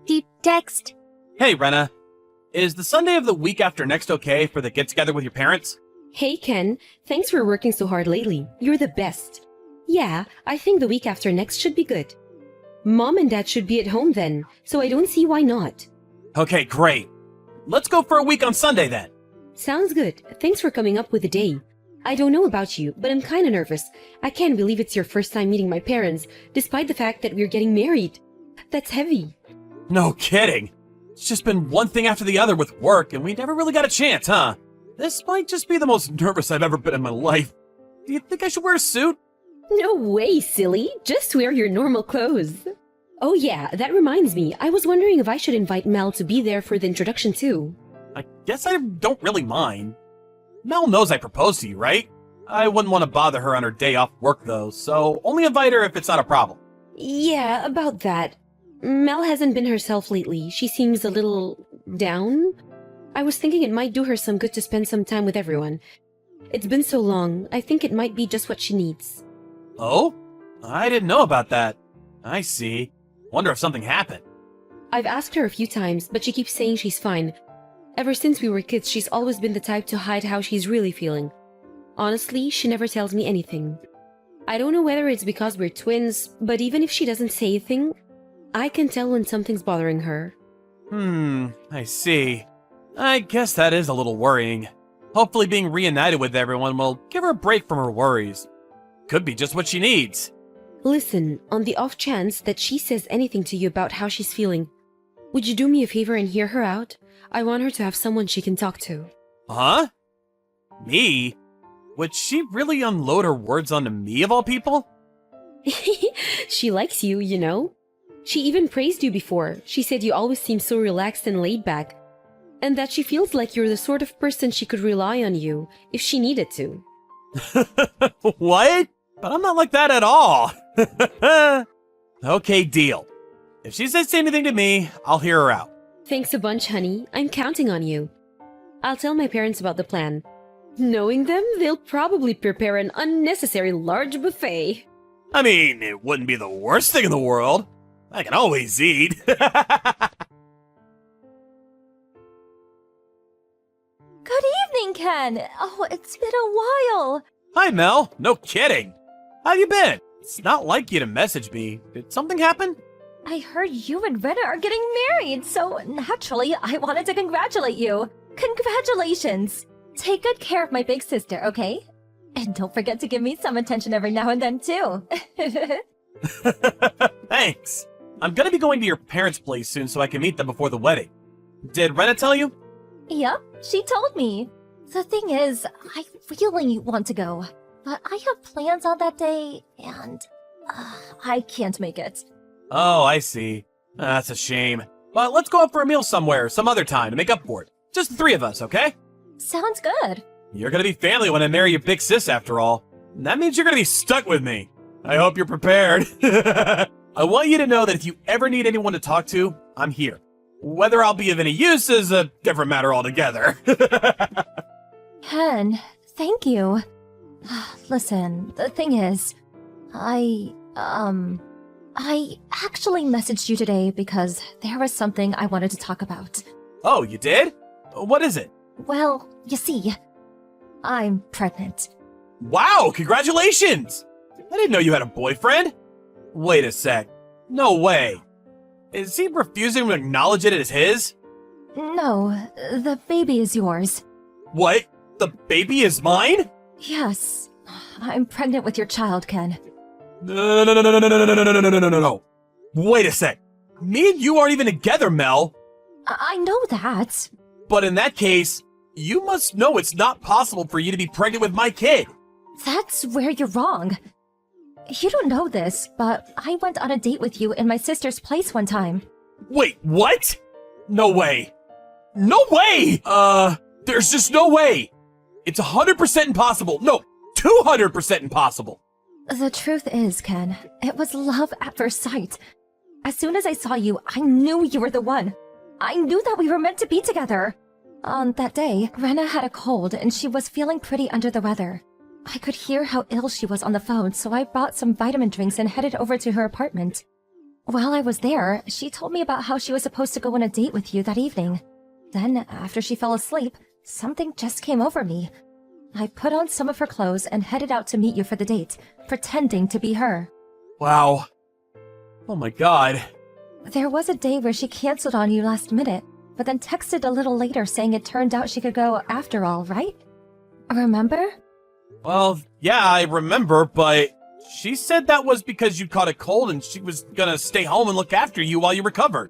Deep text. Hey, Rena. Is the Sunday of the week after next okay for the get-together with your parents? Hey Ken, thanks for working so hard lately. You're the best. Yeah, I think the week after next should be good. Mom and Dad should be at home then, so I don't see why not. Okay, great. Let's go for a week on Sunday then. Sounds good. Thanks for coming up with a day. I don't know about you, but I'm kinda nervous. I can't believe it's your first time meeting my parents, despite the fact that we're getting married. That's heavy. No kidding. It's just been one thing after the other with work, and we never really got a chance, huh? This might just be the most nervous I've ever been in my life. Do you think I should wear a suit? No way, silly. Just wear your normal clothes. Oh yeah, that reminds me. I was wondering if I should invite Mel to be there for the introduction too. I guess I don't really mind. Mel knows I proposed to you, right? I wouldn't want to bother her on her day off work though, so only invite her if it's not a problem. Yeah, about that. Mel hasn't been herself lately. She seems a little down. I was thinking it might do her some good to spend some time with everyone. It's been so long. I think it might be just what she needs. Oh? I didn't know about that. I see. Wonder if something happened. I've asked her a few times, but she keeps saying she's fine. Ever since we were kids, she's always been the type to hide how she's really feeling. Honestly, she never tells me anything. I don't know whether it's because we're twins, but even if she doesn't say a thing, I can tell when something's bothering her. I see. I guess that is a little worrying. Hopefully being reunited with everyone will give her a break from her worries. Could be just what she needs. Listen, on the off chance that she says anything to you about how she's feeling, would you do me a favor and hear her out? I want her to have someone she can talk to. Huh? Me? Would she really unload her words onto me of all people? She likes you, you know. She even praised you before. She said you always seem so relaxed and laid back, and that she feels like you're the sort of person she could rely on you if she needed to. What? But I'm not like that at all. Okay, deal. If she says anything to me, I'll hear her out. Thanks a bunch, honey. I'm counting on you. I'll tell my parents about the plan. Knowing them, they'll probably prepare an unnecessary large buffet. I mean, it wouldn't be the worst thing in the world. I can always eat. Good evening, Ken. Oh, it's been a while. Hi, Mel. No kidding. How you been? It's not like you to message me. Did something happen? I heard you and Rena are getting married, so naturally I wanted to congratulate you. Congratulations. Take good care of my big sister, okay? And don't forget to give me some attention every now and then, too. Thanks. I'm gonna be going to your parents' place soon so I can meet them before the wedding. Did Rena tell you? Yep, she told me. The thing is, I really want to go, but I have plans on that day, and I can't make it. Oh, I see. That's a shame. But let's go out for a meal somewhere some other time to make up for it. Just the three of us, okay? Sounds good. You're gonna be family when I marry your big sis after all. That means you're gonna be stuck with me. I hope you're prepared. I want you to know that if you ever need anyone to talk to, I'm here. Whether I'll be of any use is a different matter altogether. Ken, thank you. Listen, the thing is, I actually messaged you today because there was something I wanted to talk about. Oh, you did? What is it? Well, you see, I'm pregnant. Wow, congratulations! I didn't know you had a boyfriend. Wait a sec. No way. Is he refusing to acknowledge it as his? No, the baby is yours. What? The baby is mine? Yes, I'm pregnant with your child, Ken. No, no, no, no, no, no, no, no, no, no, no, no, no, no. Wait a sec. Me and you aren't even together, Mel. I know that. But in that case, you must know it's not possible for you to be pregnant with my kid. That's where you're wrong. You don't know this, but I went on a date with you in my sister's place one time. Wait, what? No way. No way! There's just no way. It's 100% impossible. No, 200% impossible. The truth is, Ken, it was love at first sight. As soon as I saw you, I knew you were the one. I knew that we were meant to be together. On that day, Rena had a cold and she was feeling pretty under the weather. I could hear how ill she was on the phone, so I bought some vitamin drinks and headed over to her apartment. While I was there, she told me about how she was supposed to go on a date with you that evening. Then, after she fell asleep, something just came over me. I put on some of her clothes and headed out to meet you for the date, pretending to be her. Wow. Oh my god. There was a day where she canceled on you last minute, but then texted a little later saying it turned out she could go after all, right? Remember? Well, yeah, I remember, but she said that was because you caught a cold and she was gonna stay home and look after you while you recovered.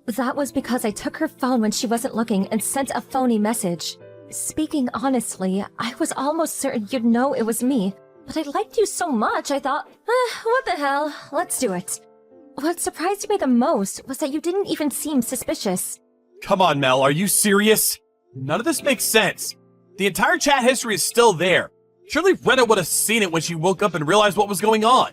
That was because I took her phone when she wasn't looking and sent a phony message. Speaking honestly, I was almost certain you'd know it was me, but I liked you so much I thought, what the hell, let's do it. What surprised me the most was that you didn't even seem suspicious. Come on, Mel, are you serious? None of this makes sense. The entire chat history is still there. Surely Rena would have seen it when she woke up and realized what was going on.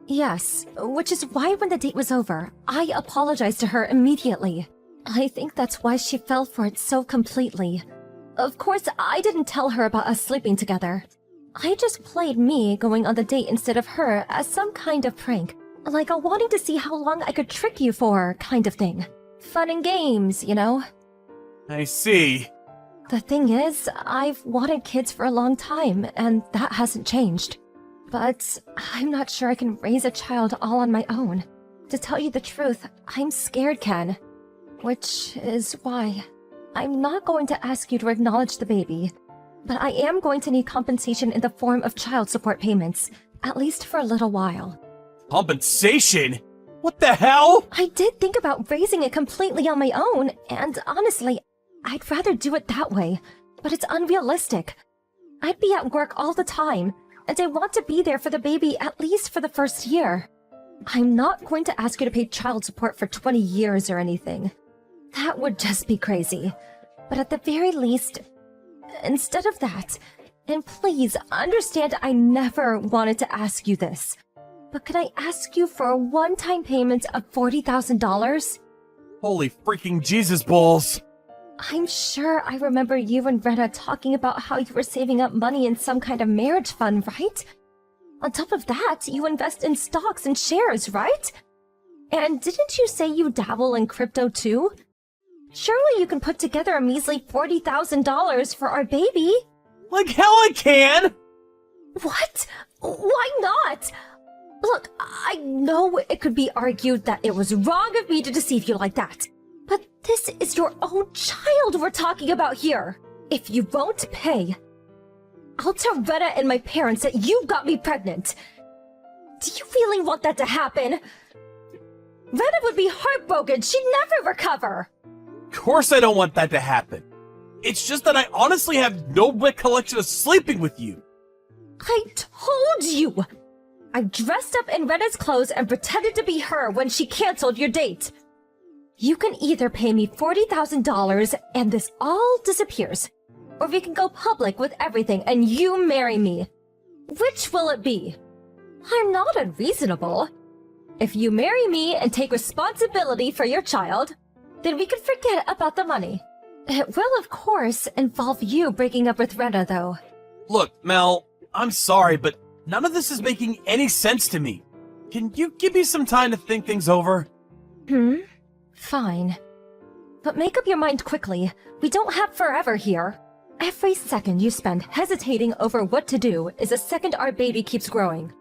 Yes, which is why when the date was over, I apologized to her immediately. I think that's why she fell for it so completely. Of course, I didn't tell her about us sleeping together. I just played me going on the date instead of her as some kind of prank. Like a wanting to see how long I could trick you for kind of thing. Fun and games, you know? I see. The thing is, I've wanted kids for a long time, and that hasn't changed. But I'm not sure I can raise a child all on my own. To tell you the truth, I'm scared, Ken. Which is why I'm not going to ask you to acknowledge the baby. But I am going to need compensation in the form of child support payments, at least for a little while. Compensation? What the hell? I did think about raising it completely on my own, and honestly, I'd rather do it that way, but it's unrealistic. I'd be at work all the time, and I want to be there for the baby at least for the first year. I'm not going to ask you to pay child support for 20 years or anything. That would just be crazy. But at the very least, instead of that, and please understand I never wanted to ask you this, but could I ask you for a one-time payment of $40,000? Holy freaking Jesus balls. I'm sure I remember you and Rena talking about how you were saving up money in some kind of marriage fund, right? On top of that, you invest in stocks and shares, right? And didn't you say you dabble in crypto too? Surely you can put together a measly $40,000 for our baby. Like hell I can! What? Why not? Look, I know it could be argued that it was wrong of me to deceive you like that. But this is your own child we're talking about here. If you won't pay, I'll tell Rena and my parents that you got me pregnant. Do you really want that to happen? Rena would be heartbroken. She'd never recover. Of course I don't want that to happen. It's just that I honestly have no recollection of sleeping with you. I told you. I dressed up in Rena's clothes and pretended to be her when she canceled your date. You can either pay me $40,000 and this all disappears, or we can go public with everything and you marry me. Which will it be? I'm not unreasonable. If you marry me and take responsibility for your child, then we can forget about the money. It will, of course, involve you breaking up with Rena, though. Look, Mel, I'm sorry, but none of this is making any sense to me. Can you give me some time to think things over? Fine. But make up your mind quickly. We don't have forever here. Every second you spend hesitating over what to do is a second our baby keeps growing.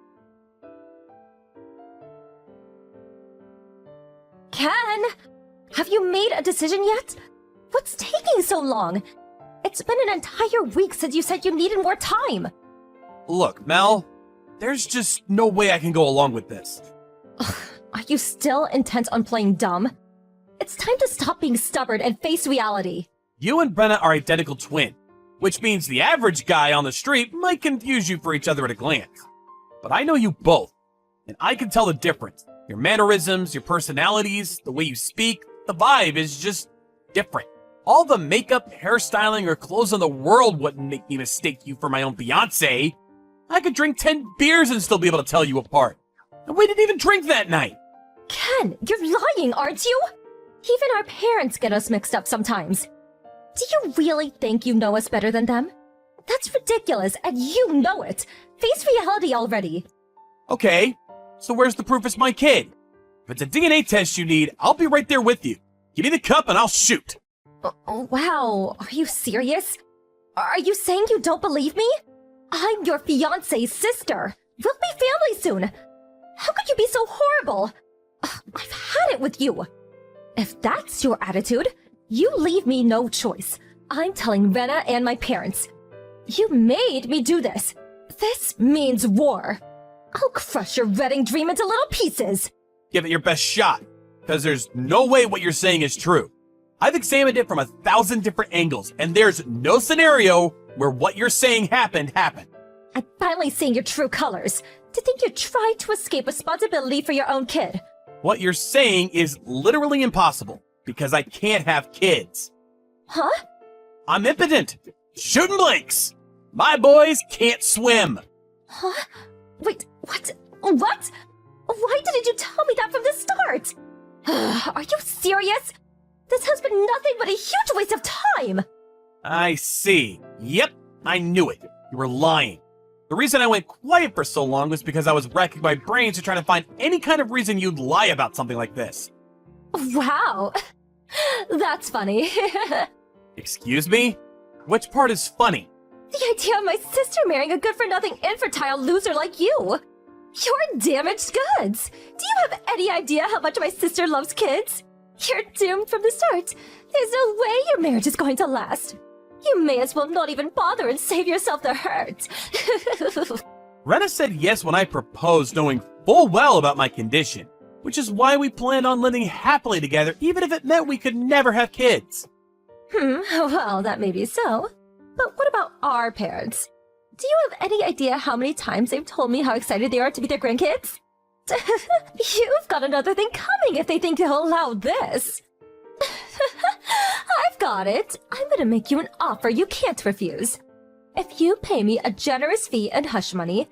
Ken! Have you made a decision yet? What's taking so long? It's been an entire week since you said you needed more time. Look, Mel, there's just no way I can go along with this. Are you still intent on playing dumb? It's time to stop being stubborn and face reality. You and Brenna are identical twin, which means the average guy on the street might confuse you for each other at a glance. But I know you both, and I can tell the difference. Your mannerisms, your personalities, the way you speak, the vibe is just different. All the makeup, hairstyling, or clothes in the world wouldn't make me mistake you for my own fiancé. I could drink 10 beers and still be able to tell you apart. And we didn't even drink that night. Ken, you're lying, aren't you? Even our parents get us mixed up sometimes. Do you really think you know us better than them? That's ridiculous, and you know it. Face reality already. Okay, so where's the proof it's my kid? If it's a DNA test you need, I'll be right there with you. Give me the cup and I'll shoot. Wow, are you serious? Are you saying you don't believe me? I'm your fiance's sister. We'll be family soon. How could you be so horrible? I've had it with you. If that's your attitude, you leave me no choice. I'm telling Rena and my parents. You made me do this. This means war. I'll crush your wedding dream into little pieces. Give it your best shot, because there's no way what you're saying is true. I've examined it from 1,000 different angles, and there's no scenario where what you're saying happened. I'm finally seeing your true colors. To think you tried to escape responsibility for your own kid. What you're saying is literally impossible, because I can't have kids. Huh? I'm impotent. Shooting blanks. My boys can't swim. Huh? Wait, what? What? Why didn't you tell me that from the start? Are you serious? This has been nothing but a huge waste of time! I see. Yep, I knew it. You were lying. The reason I went quiet for so long was because I was racking my brains to try to find any kind of reason you'd lie about something like this. Wow. That's funny. Excuse me? Which part is funny? The idea of my sister marrying a good-for-nothing infertile loser like you. You're damaged goods. Do you have any idea how much my sister loves kids? You're doomed from the start. There's no way your marriage is going to last. You may as well not even bother and save yourself the hurt. Rena said yes when I proposed, knowing full well about my condition, which is why we planned on living happily together, even if it meant we could never have kids. Well, that may be so. But what about our parents? Do you have any idea how many times they've told me how excited they are to meet their grandkids? You've got another thing coming if they think they'll allow this. I've got it. I'm gonna make you an offer you can't refuse. If you pay me a generous fee and hush money,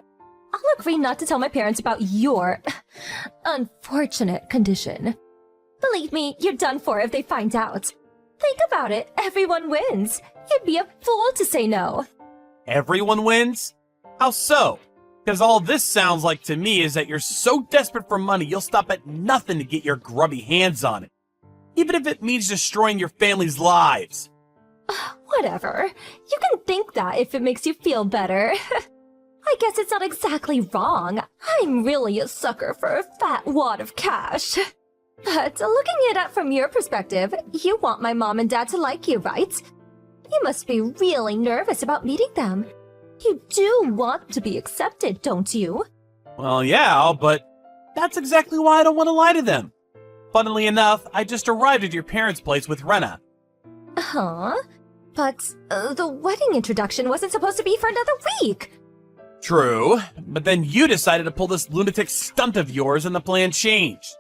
I'll agree not to tell my parents about your unfortunate condition. Believe me, you're done for if they find out. Think about it. Everyone wins. You'd be a fool to say no. Everyone wins? How so? Because all this sounds like to me is that you're so desperate for money you'll stop at nothing to get your grubby hands on it. Even if it means destroying your family's lives. Whatever. You can think that if it makes you feel better. I guess it's not exactly wrong. I'm really a sucker for a fat wad of cash. But looking it up from your perspective, you want my mom and dad to like you, right? You must be really nervous about meeting them. You do want to be accepted, don't you? Well, yeah, but that's exactly why I don't want to lie to them. Funnily enough, I just arrived at your parents' place with Rena. Huh? But the wedding introduction wasn't supposed to be for another week. True, but then you decided to pull this lunatic stunt of yours and the plan changed.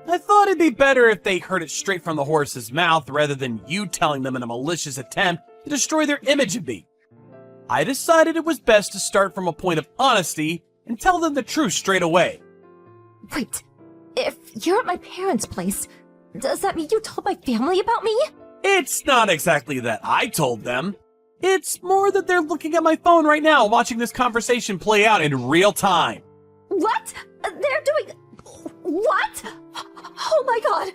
I thought it'd be better if they heard it straight from the horse's mouth rather than you telling them in a malicious attempt to destroy their image of me. I decided it was best to start from a point of honesty and tell them the truth straight away. Wait, if you're at my parents' place, does that mean you told my family about me? It's not exactly that I told them. It's more that they're looking at my phone right now watching this conversation play out in real time. What? They're doing... What? Oh my god!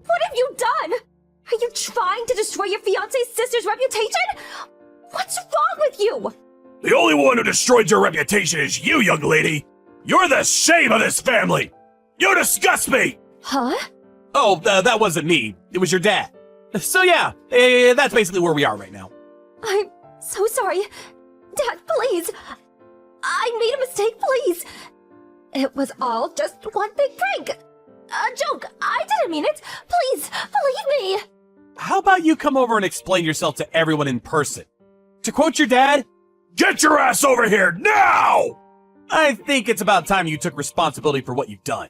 What have you done? Are you trying to destroy your fiance's sister's reputation? What's wrong with you? The only one who destroyed your reputation is you, young lady. You're the shame of this family. You disgust me. Huh? Oh, that wasn't me. It was your dad. So yeah, that's basically where we are right now. I'm so sorry. Dad, please. I made a mistake, please. It was all just one big prank. A joke. I didn't mean it. Please, believe me. How about you come over and explain yourself to everyone in person? To quote your dad, "Get your ass over here now!" I think it's about time you took responsibility for what you've done.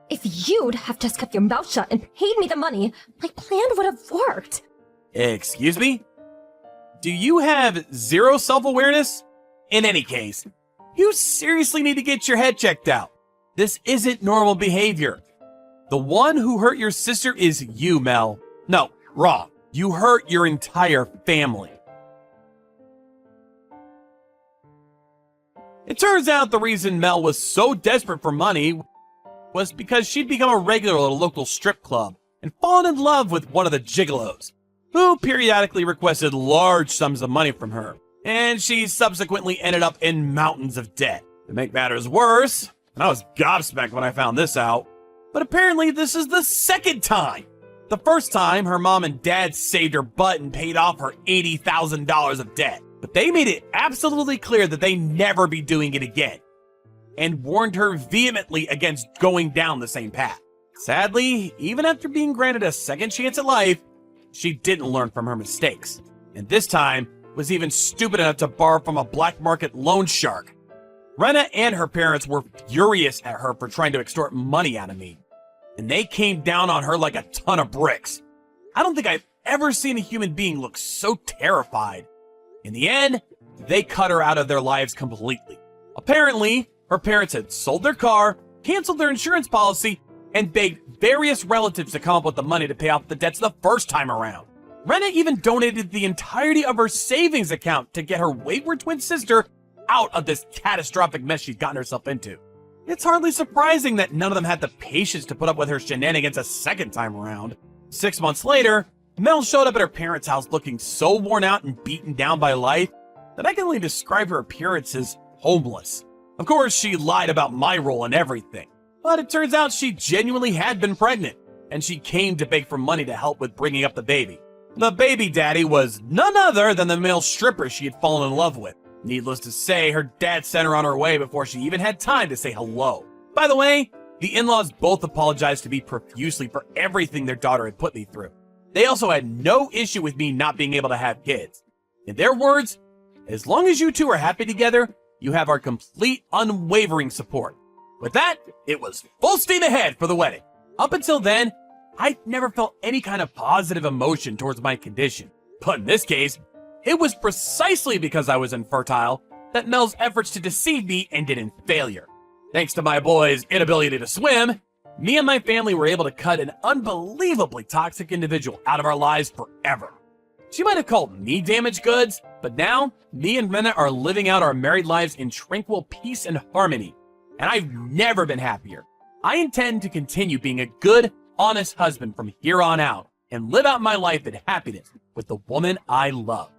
If you'd have just kept your mouth shut and paid me the money, my plan would have worked. Excuse me? Do you have zero self-awareness? In any case, you seriously need to get your head checked out. This isn't normal behavior. The one who hurt your sister is you, Mel. No, wrong. You hurt your entire family. It turns out the reason Mel was so desperate for money was because she'd become a regular at a local strip club and fallen in love with one of the gigolos, who periodically requested large sums of money from her, and she subsequently ended up in mountains of debt. To make matters worse, and I was gobsmacked when I found this out, but apparently this is the second time. The first time, her mom and dad saved her butt and paid off her $80,000 of debt, but they made it absolutely clear that they never be doing it again, and warned her vehemently against going down the same path. Sadly, even after being granted a second chance at life, she didn't learn from her mistakes, and this time was even stupid enough to borrow from a black market loan shark. Rena and her parents were furious at her for trying to extort money out of me, and they came down on her like a ton of bricks. I don't think I've ever seen a human being look so terrified. In the end, they cut her out of their lives completely. Apparently, her parents had sold their car, canceled their insurance policy, and begged various relatives to come up with the money to pay off the debts the first time around. Rena even donated the entirety of her savings account to get her wayward twin sister out of this catastrophic mess she'd gotten herself into. It's hardly surprising that none of them had the patience to put up with her shenanigans a second time around. 6 months later, Mel showed up at her parents' house looking so worn out and beaten down by life that I can only describe her appearance as homeless. Of course, she lied about my role and everything, but it turns out she genuinely had been pregnant, and she came to beg for money to help with bringing up the baby. The baby daddy was none other than the male stripper she had fallen in love with. Needless to say, her dad sent her on her way before she even had time to say hello. By the way, the in-laws both apologized to me profusely for everything their daughter had put me through. They also had no issue with me not being able to have kids. In their words, as long as you two are happy together, you have our complete, unwavering support. With that, it was full steam ahead for the wedding. Up until then, I'd never felt any kind of positive emotion towards my condition. But in this case, it was precisely because I was infertile that Mel's efforts to deceive me ended in failure. Thanks to my boy's inability to swim, me and my family were able to cut an unbelievably toxic individual out of our lives forever. She might have called me damaged goods, but now, me and Rena are living out our married lives in tranquil peace and harmony, and I've never been happier. I intend to continue being a good, honest husband from here on out, and live out my life in happiness with the woman I love.